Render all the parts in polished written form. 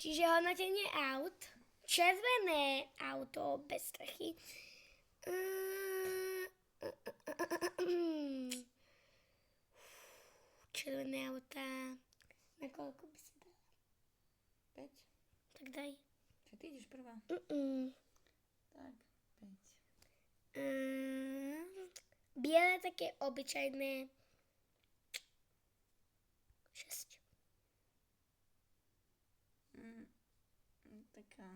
Čiže hodnotenie aut. Červené auto bez strechy. Červené autá. Na koľko by si dala? 5. Tak daj. Čo ty ideš prvá? Tak, 5. Biele také obyčajné. 6. Taká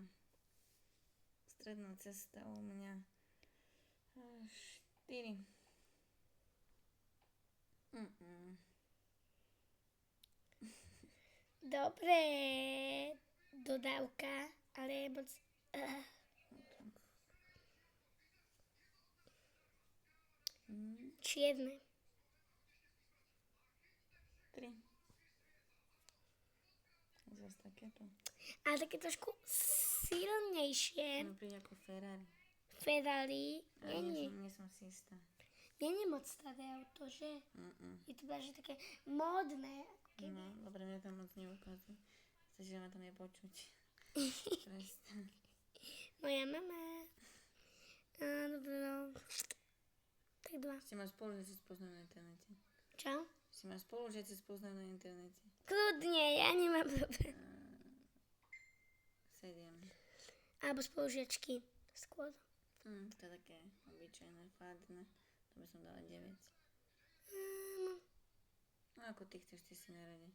stredná cesta u mňa. 4. Dobre. Dodávka, ale je moc... Čierne. 3. Zase takéto. Ale také trošku silnejšie. No príde ako Ferrari. Ferrari. Nie som si istá. Nie je moc staré auto, že? Je to že také módne. No, dobre, mňa tam moc neukazuje. Stačí, že ma tam je počuť. Prestaň. Moja mama. Dobre, no. Tak 2. Si ma spolužiaci spoznajú na internete. Čo? Si ma spolužiaci spoznajú na internete. Kľudne, ja nemám problém. 7. Alebo spolužiačky. Skôr. To je také obyčajné, fádne. To by som dala 9. No ako ty chceš, ty si na rade.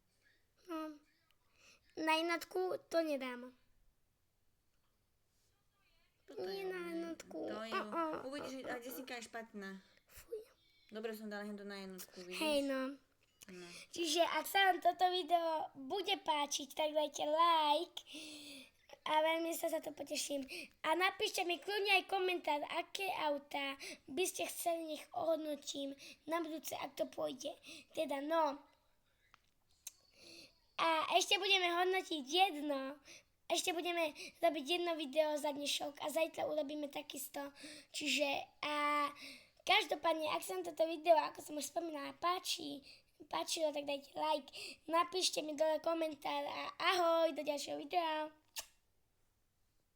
No. Na jednotku to nedám. Nie na jednotku. To je, uvidíš, a Jessica je špatná. Fuj. Dobre som dala hento na jednotku, vidíš? Hej, no. No. Čiže ak sa vám toto video bude páčiť, tak dajte like a veľmi sa za to poteším. A napíšte mi kľudne aj komentár, aké autá by ste chceli, nech ohodnotím na budúce, ak to pôjde. Teda no. A ešte budeme hodnotiť jedno. Ešte budeme robiť jedno video za dnešok a zajtra urobíme takisto. Čiže a každopádne, ak sa vám toto video, ako som už spomínala, páčilo, tak dajte like, napíšte mi dole komentár a ahoj, do ďalšieho videa.